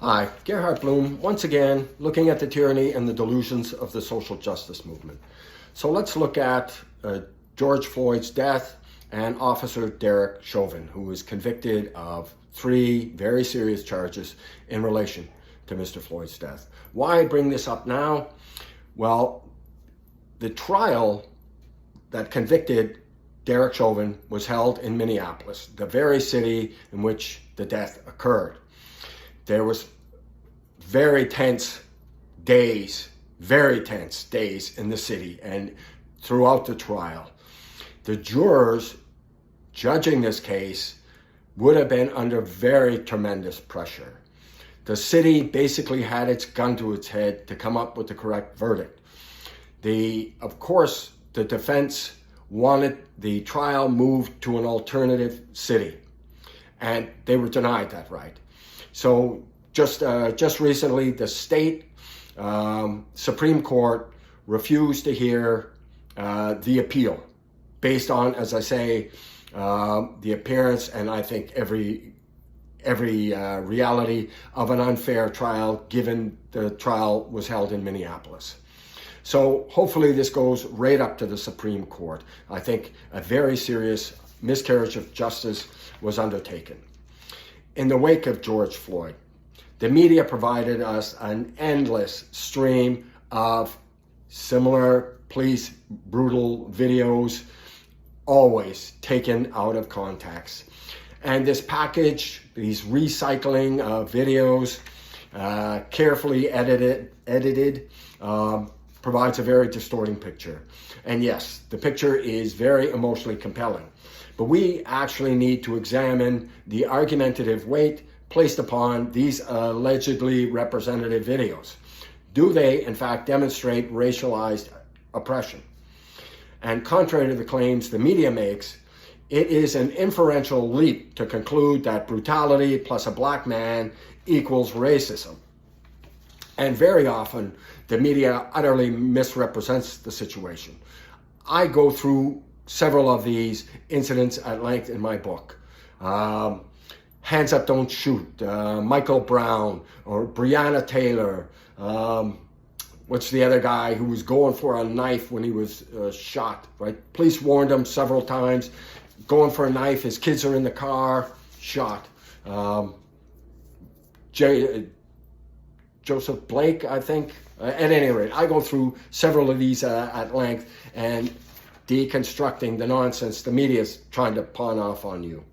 Hi, Gerhard Bloom, once again, looking at the tyranny and the delusions of the social justice movement. So let's look at George Floyd's death and Officer Derrick Chauvin, who was convicted of 3 very serious charges in relation to Mr. Floyd's death. Why bring this up now? Well, the trial that convicted Derrick Chauvin was held in Minneapolis, the very city in which the death occurred. There was very tense days in the city and throughout the trial. The jurors judging this case would have been under very tremendous pressure. The city basically had its gun to its head to come up with the correct verdict. Of course, the defense wanted the trial moved to an alternative city, and they were denied that right. So just recently, the state Supreme Court refused to hear the appeal based on, as I say, the appearance and I think every reality of an unfair trial, given the trial was held in Minneapolis. So hopefully this goes right up to the Supreme Court. I think a very serious miscarriage of justice was undertaken. In the wake of George Floyd, the media provided us an endless stream of similar police brutal videos, always taken out of context. And this package, these recycling of videos, carefully edited, provides a very distorting picture. And yes, the picture is very emotionally compelling. But we actually need to examine the argumentative weight placed upon these allegedly representative videos. Do they, in fact, demonstrate racialized oppression? And contrary to the claims the media makes, it is an inferential leap to conclude that brutality plus a black man equals racism. And very often, the media utterly misrepresents the situation. I go through several of these incidents at length in my book. Hands Up, Don't Shoot, Michael Brown, or Breonna Taylor. What's the other guy who was going for a knife when he was shot, right? Police warned him several times, going for a knife, his kids are in the car, shot. Joseph Blake, I think. At any rate, I go through several of these at length and deconstructing the nonsense the media is trying to pawn off on you.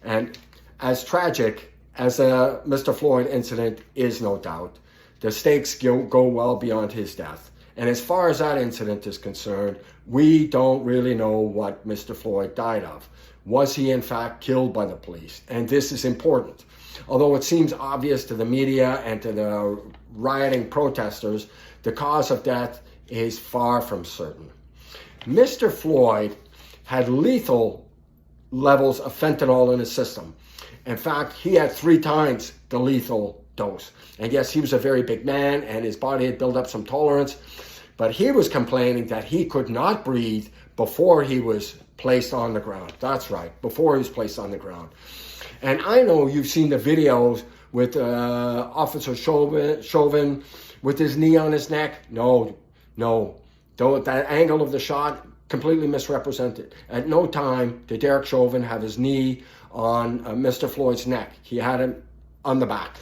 And as tragic as the Mr. Floyd incident is, no doubt, the stakes go well beyond his death. And as far as that incident is concerned, we don't really know what Mr. Floyd died of. Was he in fact killed by the police? And this is important. Although it seems obvious to the media and to the rioting protesters, the cause of death is far from certain. Mr. Floyd had lethal levels of fentanyl in his system. In fact, he had 3 times the lethal dose. And yes, he was a very big man and his body had built up some tolerance, but he was complaining that he could not breathe before he was placed on the ground. That's right, before he was placed on the ground. And I know you've seen the videos with Officer Chauvin with his knee on his neck. No, that angle of the shot, completely misrepresented. At no time did Derrick Chauvin have his knee on Mr. Floyd's neck. He had him on the back,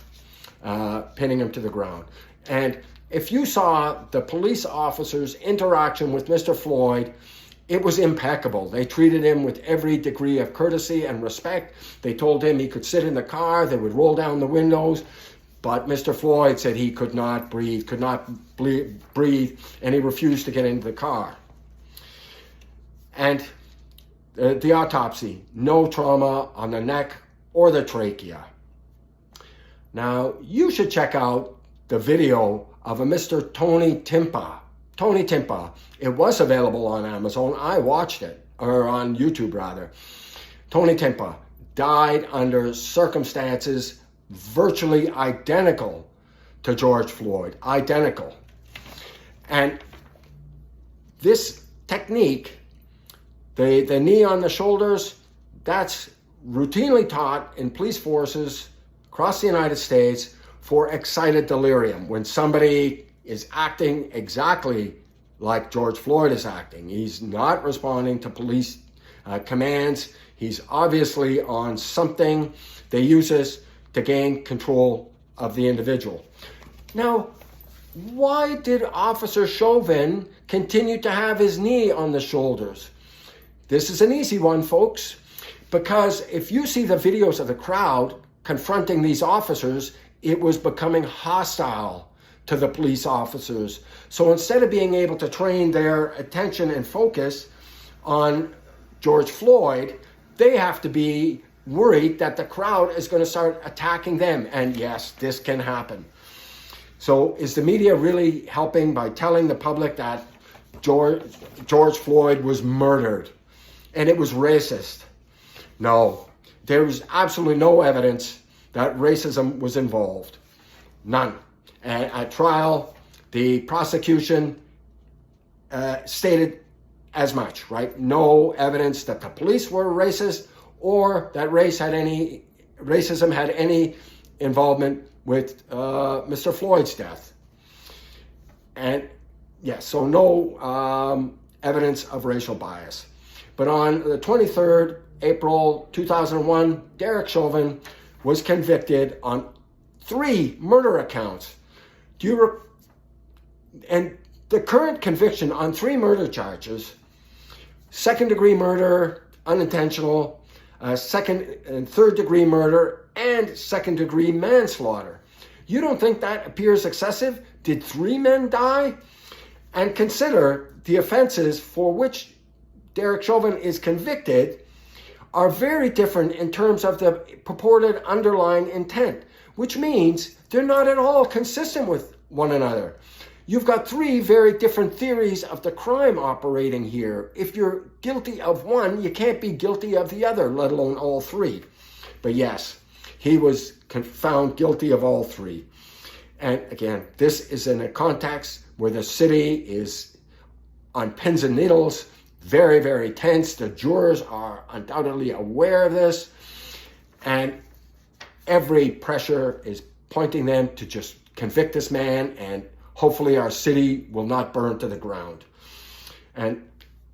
pinning him to the ground. And if you saw the police officers' interaction with Mr. Floyd, it was impeccable. They treated him with every degree of courtesy and respect. They told him he could sit in the car, they would roll down the windows, but Mr. Floyd said he could not breathe, and he refused to get into the car. And the autopsy, no trauma on the neck or the trachea. Now, you should check out the video of a Mr. Tony Timpa. It was available on Amazon. I watched it, or on YouTube rather. Tony Timpa died under circumstances virtually identical to George Floyd, identical. And this technique, the knee on the shoulders, that's routinely taught in police forces across the United States for excited delirium. When somebody is acting exactly like George Floyd is acting, he's not responding to police commands. He's obviously on something they use this to gain control of the individual. Now, why did Officer Chauvin continue to have his knee on the shoulders? This is an easy one, folks, because if you see the videos of the crowd confronting these officers, it was becoming hostile to the police officers. So instead of being able to train their attention and focus on George Floyd, they have to be worried that the crowd is going to start attacking them. And yes, this can happen. So is the media really helping by telling the public that George Floyd was murdered and it was racist? No, there was absolutely no evidence that racism was involved. None. And at trial, the prosecution stated as much, right? No evidence that the police were racist or that racism had any involvement with Mr. Floyd's death. And yes, so no evidence of racial bias. But on the 23rd April 2001, Derrick Chauvin was convicted on 3 murder accounts. And the current conviction on 3 murder charges: second-degree murder, unintentional, second and third-degree murder, and second-degree manslaughter. You don't think that appears excessive? Did 3 men die? And consider the offenses for which Derrick Chauvin is convicted are very different in terms of the purported underlying intent, which means they're not at all consistent with one another. You've got 3 very different theories of the crime operating here. If you're guilty of one, you can't be guilty of the other, let alone all 3. But yes, he was found guilty of all 3. And again, this is in a context where the city is on pins and needles, very, very tense. The jurors are undoubtedly aware of this. And every pressure is pointing them to just convict this man, and hopefully our city will not burn to the ground. And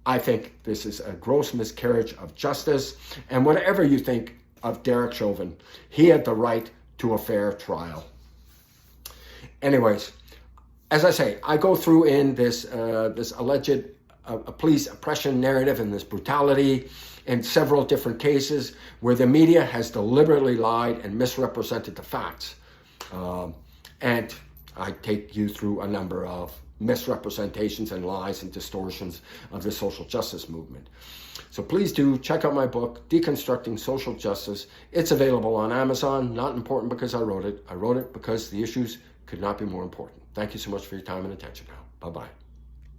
I think this is a gross miscarriage of justice. And whatever you think of Derrick Chauvin, he had the right to a fair trial. Anyways, as I say, I go through in this alleged police oppression narrative and this brutality in several different cases where the media has deliberately lied and misrepresented the facts. And I take you through a number of misrepresentations and lies and distortions of the social justice movement. So please do check out my book, Deconstructing Social Justice. It's available on Amazon. Not important because I wrote it. I wrote it because the issues could not be more important. Thank you so much for your time and attention now. Bye-bye.